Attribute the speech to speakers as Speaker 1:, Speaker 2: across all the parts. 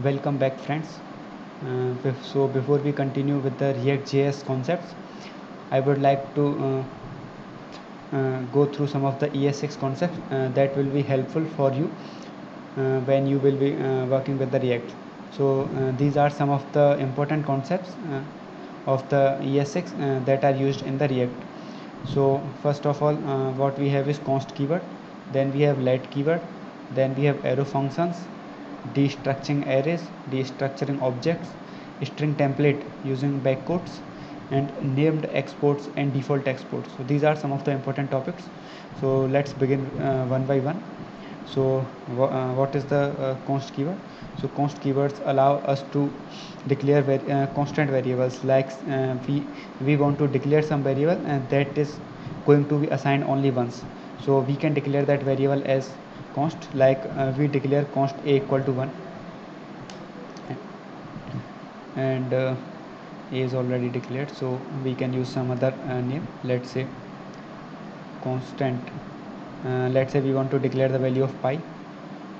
Speaker 1: Welcome back, friends. So before we continue with the React.js concepts, I would like to go through some of the ES6 concepts that will be helpful for you when you will be working with the React. So these are some of the important concepts of the ES6 that are used in the React. So first of all, what we have is const keyword, then we have let keyword, then we have arrow functions, destructuring arrays, destructuring objects, string template using backquotes, and named exports and default exports. So these are some of the important topics. So let's begin one by one. So what is the const keyword? So const keywords allow us to declare constant variables, like we want to declare some variable and that is going to be assigned only once. So we can declare that variable as const, like we declare const a equal to 1, and a is already declared, so we can use some other name. Let's say constant, let's say we want to declare the value of pi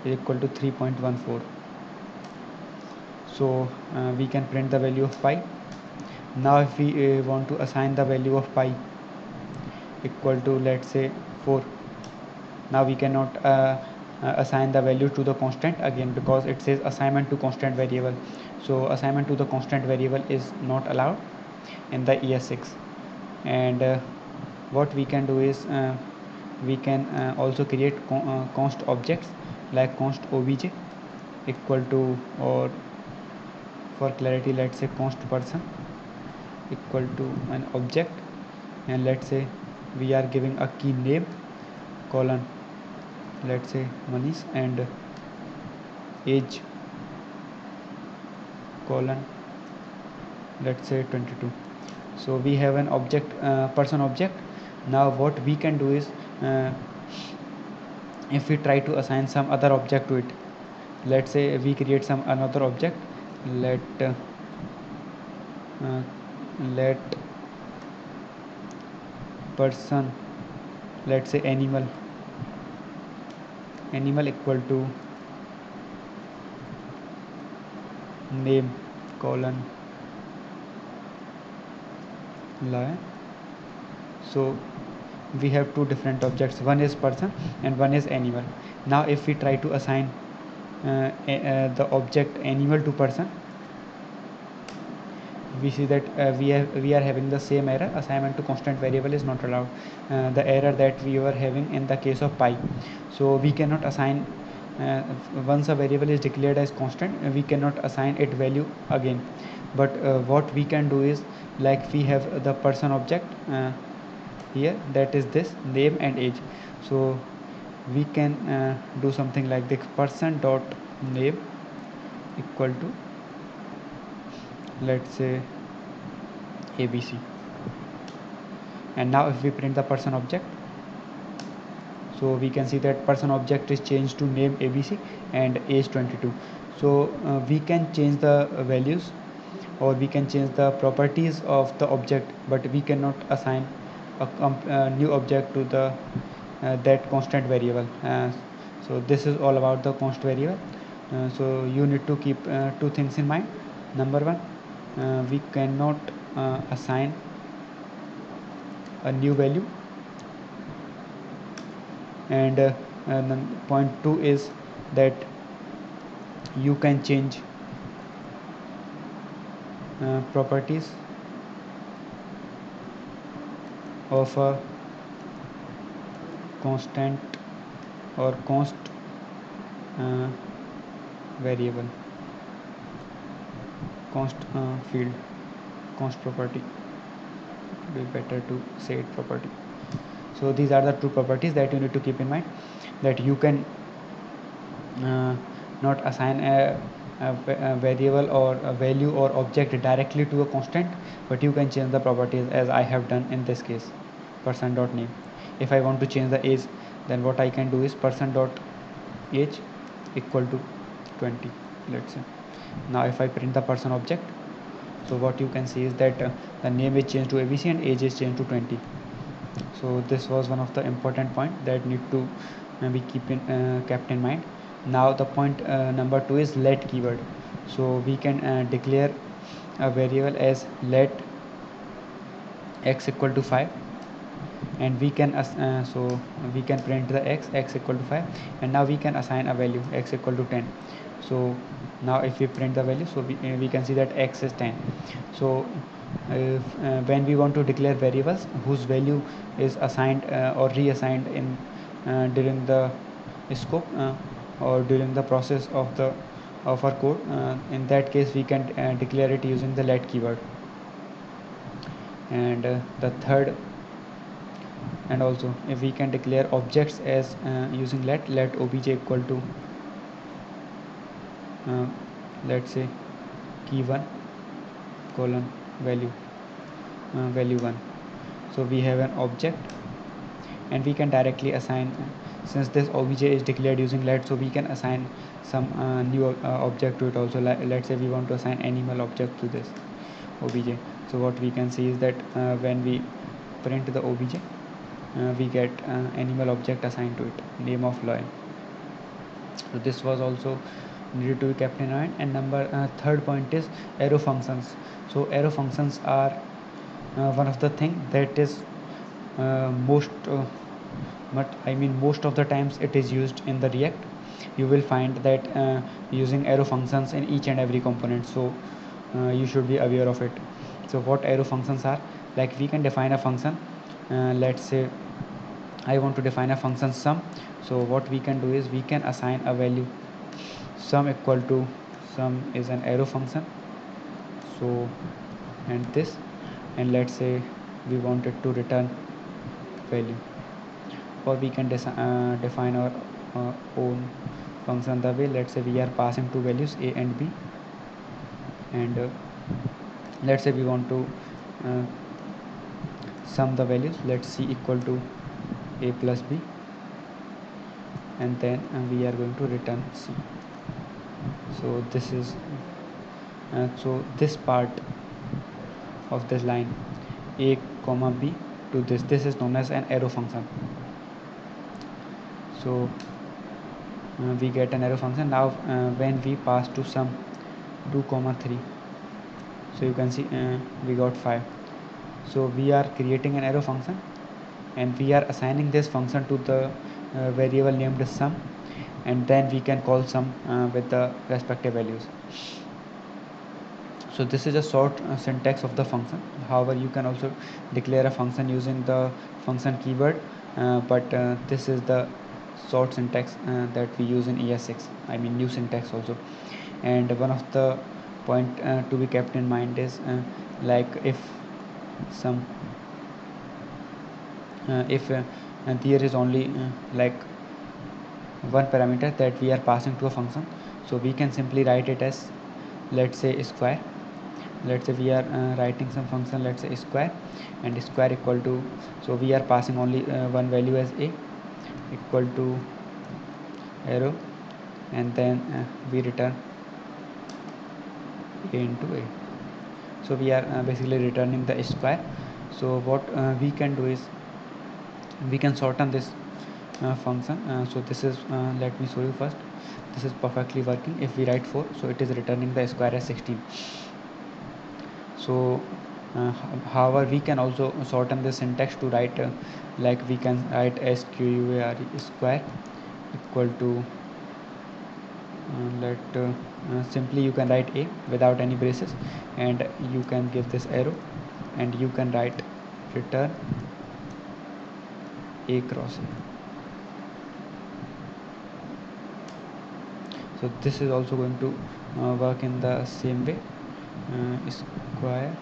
Speaker 1: is equal to 3.14. So we can print the value of pi. Now if we want to assign the value of pi equal to, let's say, 4, now we cannot assign the value to the constant again, because it says assignment to constant variable. So assignment to the constant variable is not allowed in the ES6. And what we can do is we can also create const objects, like const obj equal to, or for clarity, let's say const person equal to an object, and let's say we are giving a key name colon, let's say Manish, and age colon, let's say 22. So we have an object, person object. Now what we can do is if we try to assign some other object to it, let's say we create some another object, let let person, let's say animal equal to name colon lion. So we have two different objects, one is person and one is animal. Now if we try to assign the object animal to person, we see that we are having the same error, assignment to constant variable is not allowed, the error that we were having in the case of pi. So we cannot assign, once a variable is declared as constant, we cannot assign it value again. But what we can do is, like we have the person object here, that is this name and age. So we can do something like this: person dot name equal to, let's say, abc. And now if we print the person object, so we can see that person object is changed to name abc and age 22. So we can change the values, or we can change the properties of the object, but we cannot assign a new object to the that constant variable. So this is all about the const variable. So you need to keep two things in mind. Number one, we cannot assign a new value, and point 2 is that you can change properties of a constant or const uh, variable, const field, const property. It will be better to say it property. So these are the two properties that you need to keep in mind, that you can uh, not assign a variable or a value or object directly to a constant, but you can change the properties, as I have done in this case, person dot name. If I want to change the age, then what I can do is person dot age equal to 20, let's say. Now if I print the person object, so what you can see is that the name is changed to abc and age is changed to 20. So this was one of the important point that need to be kept in mind. Now the point number 2 is let keyword. So we can declare a variable as let x equal to 5, and we can so we can print the x equal to 5, and now we can assign a value x equal to 10. So now if we print the value, so we can see that x is 10. So if, when we want to declare variables whose value is assigned or reassigned in during the scope or during the process of our code, in that case we can declare it using the let keyword. And the third, and also if we can declare objects as using let obj equal to uh, let's say key1 colon value 1. So we have an object, and we can directly assign, since this obj is declared using let, so we can assign some new object to it also. Let's say we want to assign animal object to this obj. So what we can see is that when we print the obj, we get animal object assigned to it, name of lion. So this was also needed to be kept in mind. And third point is arrow functions. So arrow functions are one of the thing that is most of the times it is used in the React. You will find that using arrow functions in each and every component, so you should be aware of it. So what arrow functions are, like we can define a function, let's say I want to define a function sum. So what we can do is we can assign a value sum equal to, sum is an arrow function, so and this, and let's say we wanted to return value, or we can define our own function the way, let's say we are passing two values a and b, and let's say we want to uh, sum the values, let's c equal to a plus b, and then we are going to return c. So this is so this part of this line a comma b to this is known as an arrow function. So we get an arrow function. Now when we pass to sum 2 comma 3, so you can see we got 5. So we are creating an arrow function, and we are assigning this function to the variable named sum, and then we can call sum with the respective values. So this is a short syntax of the function. However, you can also declare a function using the function keyword, but this is the short syntax that we use in ES6, I mean new syntax also. And one of the point to be kept in mind is like if some if and there is only like one parameter that we are passing to a function, so we can simply write it as, let's say, square. Let's say we are writing some function, let's say square, and square equal to, so we are passing only one value as a, equal to arrow, and then we return a into a. So we are basically returning the square. So what we can do is we can shorten this function. So this is let me show you first. This is perfectly working. If we write 4, so it is returning the square as 16. So however, we can also shorten the syntax to write like we can write square square equal to simply you can write a without any braces, and you can give this arrow, and you can write return a cross a. So this is also going to work in the same way. Square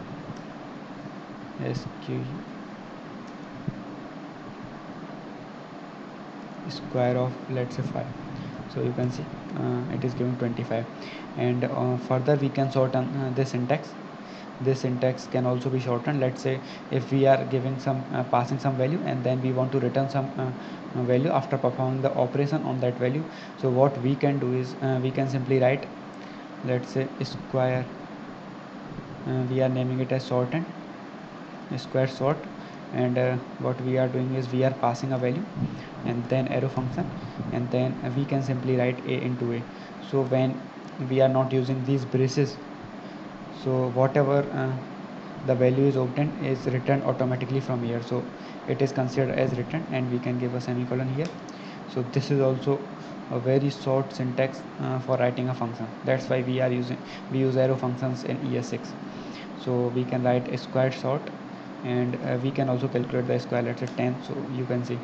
Speaker 1: square of, let's say, 5. So you can see it is giving 25. And further we can shorten this syntax. This syntax can also be shortened. Let's say if we are giving some passing some value, and then we want to return some value after performing the operation on that value, so what we can do is we can simply write, let's say, square, we are naming it as shortened square sort, and what we are doing is we are passing a value and then arrow function, and then we can simply write a into a. So when we are not using these braces, so whatever the value is obtained is returned automatically from here, so it is considered as written, and we can give a semicolon here. So this is also a very short syntax for writing a function. That's why we use arrow functions in ES6. So we can write a squared sort, and we can also calculate the square, let's say 10. So you can see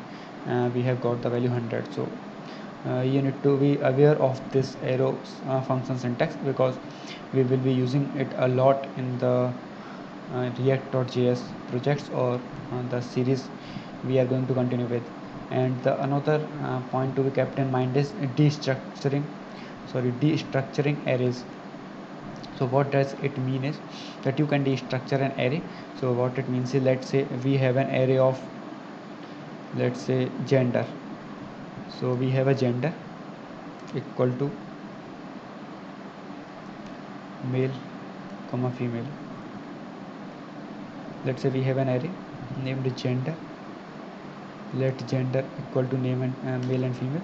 Speaker 1: we have got the value 100. So you need to be aware of this arrow function syntax, because we will be using it a lot in the react.js projects, or the series we are going to continue with. And the another point to be kept in mind is destructuring arrays. So what does it mean is that you can destructure an array. So what it means is, let's say we have an array of, let's say, gender. So we have a gender equal to male comma female. Let's say we have an array named gender. Let gender equal to name and male and female.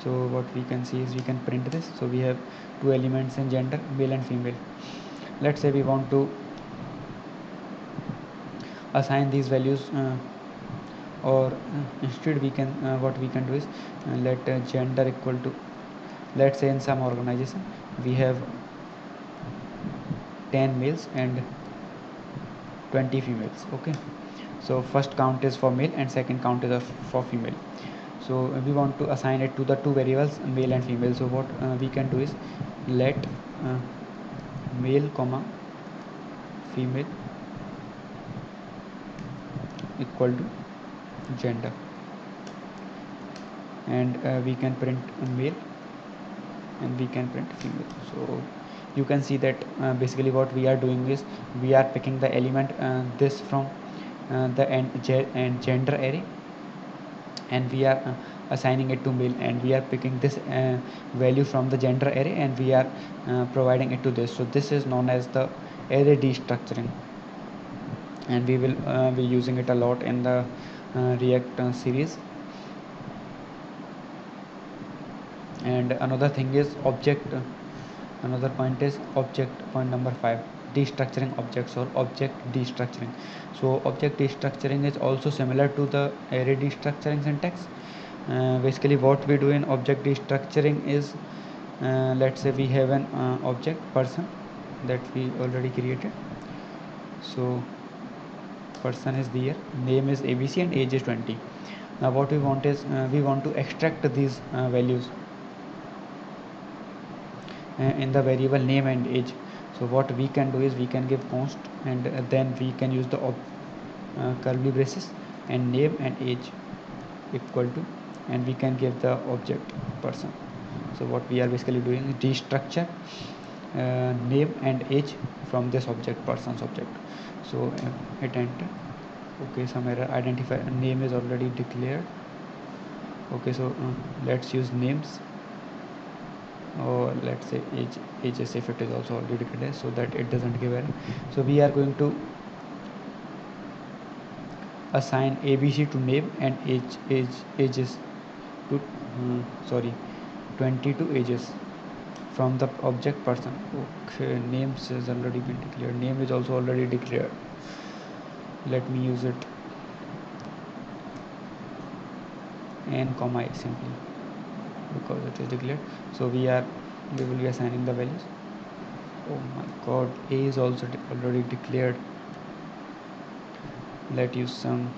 Speaker 1: So what we can see is we can print this. So we have two elements in gender, male and female. Let's say we want to assign these values, or instead we can what we can do is let gender equal to, let's say in some organization we have 10 males and 20 females. Okay, so first count is for male and second count is for female. So we want to assign it to the two variables, male and female. So what we can do is let male comma female equal to gender, and we can print male and we can print female. So you can see that basically what we are doing is we are picking the element this from the and gender array, and we are assigning it to male, and we are picking this value from the gender array, and we are providing it to this. So this is known as the array destructuring, and we will be using it a lot in the React series. And another thing is another point is point number 5, destructuring objects or object destructuring. So object destructuring is also similar to the array destructuring syntax. Basically what we do in object destructuring is let's say we have an object person that we already created. So person is there, name is ABC, and age is 20. Now what we want is we want to extract these values in the variable name and age. So what we can do is we can give const, and then we can use the curly braces and name and age equal to, and we can give the object person. So what we are basically doing is destructure name and age from this object, person's object. So hit enter. Okay, some error, identify name is already declared. Okay, so let's use names, or let's say age as if it is also already declared, so that it doesn't give error. So we are going to assign ABC to name and ages to 20 to ages from the object person. Okay, names has already been declared, name is also already declared. Let me use it n comma a simply because it is declared. So we will be assigning the values. Oh my god, a is also already declared. Let's use some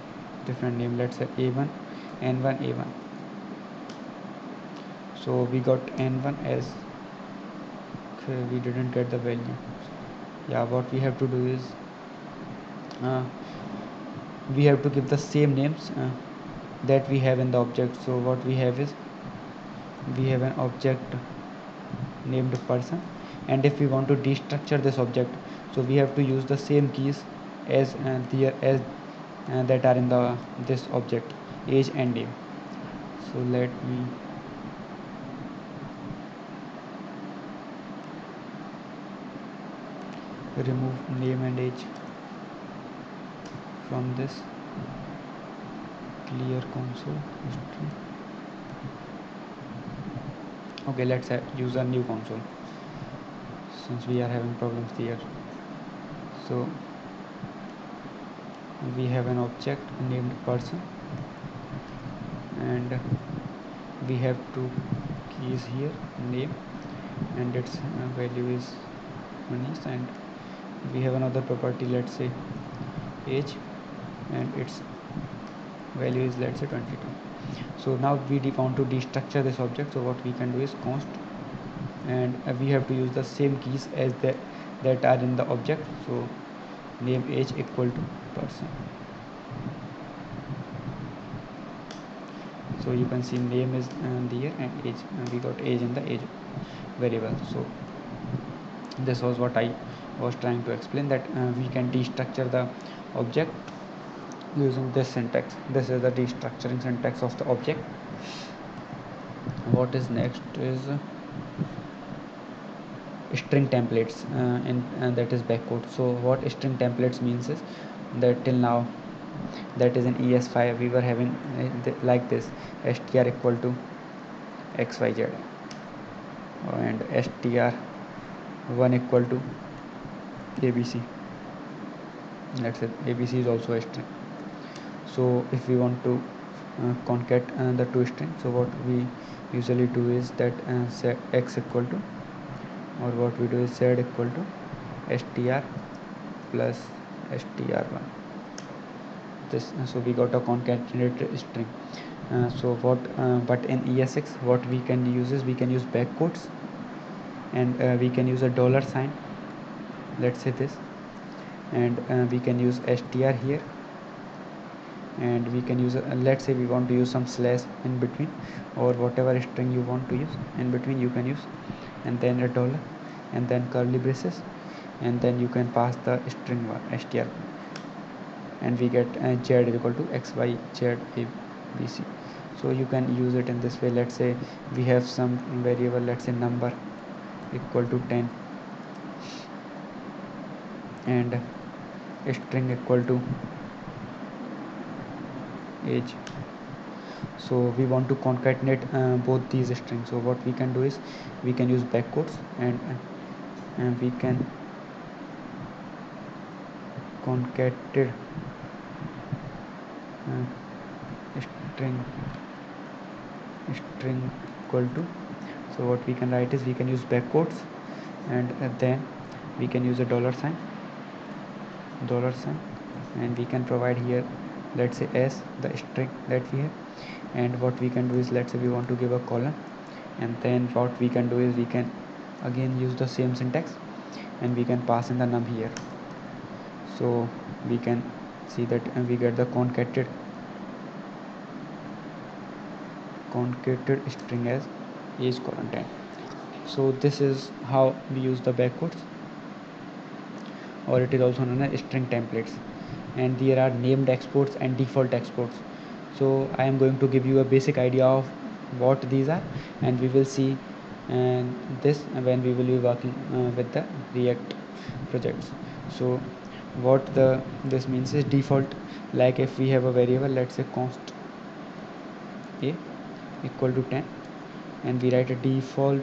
Speaker 1: different name, let's say a1 n1 a1. So we got n1 as, okay, we didn't get the value. Yeah, what we have to do is we have to give the same names that we have in the object. So what we have is we have an object named person, and if we want to destructure this object, so we have to use the same keys as that are in the this object, age and name. So let me remove name and age from this clear console history. Okay, let's use a new console. since we are having problems here. So we have an object named person, and we have two keys here, name and its value is Manish, and we have another property, let's say age, and its value is, let's say, 22. So now we want to destructure this object, so what we can do is const, and we have to use the same keys as that are in the object. So name age equal to person. So you can see name is there, and age, we got age in the age variable. So this was what I was trying to explain, that we can destructure the object using this syntax. This is the destructuring syntax of the object. What is next is string templates, and that is backcode. So what string templates means is that till now, that is in ES5 we were having like this, str equal to xyz, and str1 equal to abc. That's it, abc is also a string. So if we want to concat the two strings, so what we usually do is that set x equal to, or what we do is z equal to str plus str1. This, so we got a concatenated string. So what but in ES6 what we can use is we can use backquotes, and we can use a dollar sign, let's say this, and we can use str here, and we can use let's say we want to use some slash in between, or whatever string you want to use in between you can use, and then a dollar, and then curly braces, and then you can pass the string str, and we get z equal to xy z abc. So you can use it in this way. Let's say we have some variable, let's say number equal to 10, and string equal to age. So we want to concatenate both these strings. So what we can do is we can use backquotes, and we can concatenate string equal to, so what we can write is we can use backquotes, and then we can use a dollar sign, and we can provide here, let's say, as the string that we have. And what we can do is, let's say we want to give a column, and then what we can do is we can again use the same syntax, and we can pass in the num here. So we can see that we get the concatenated string as age colon 10. So this is how we use the backquotes, or it is also known as string templates. And there are named exports and default exports. So I am going to give you a basic idea of what these are, and we will see this when we will be working with the React projects. So what this means is default, like if we have a variable, let's say const a equal to 10, and we write a default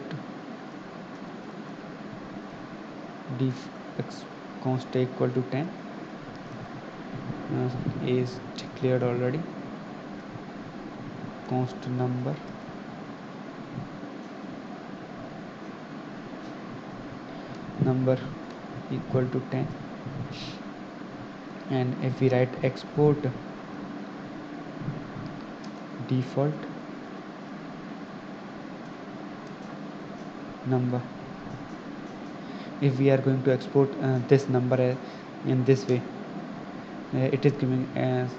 Speaker 1: const a equal to 10 is declared already, const number equal to 10, and if we write export default number, if we are going to export this number in this way, it is giving as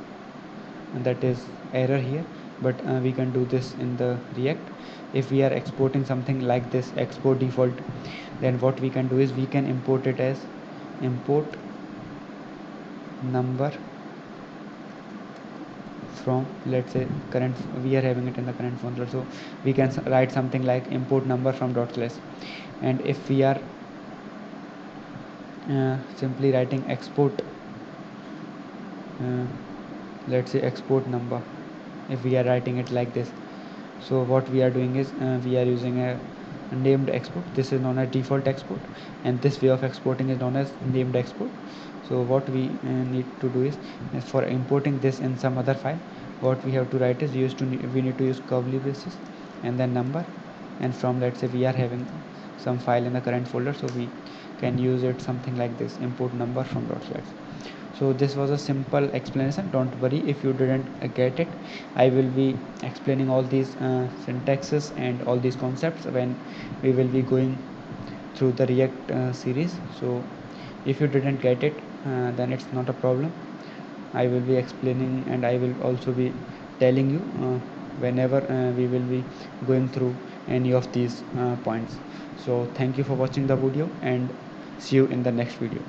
Speaker 1: that is error here, but we can do this in the React. If we are exporting something like this, export default, then what we can do is we can import it as import number from, let's say, current, we are having it in the current folder, so we can write something like import number from dot slash. And if we are simply writing export, let's say export number, if we are writing it like this, so what we are doing is we are using a named export. This is known as default export, and this way of exporting is known as named export. So what we need to do is for importing this in some other file, what we have to write is we need to use curly braces and then number, and from, let's say we are having some file in the current folder, so we can use it something like this: import number from dot slash. So this was a simple explanation. Don't worry if you didn't get it. I will be explaining all these syntaxes and all these concepts when we will be going through the React series. So if you didn't get it, then it's not a problem. I will be explaining, and I will also be telling you whenever we will be going through any of these points. So thank you for watching the video, and see you in the next video.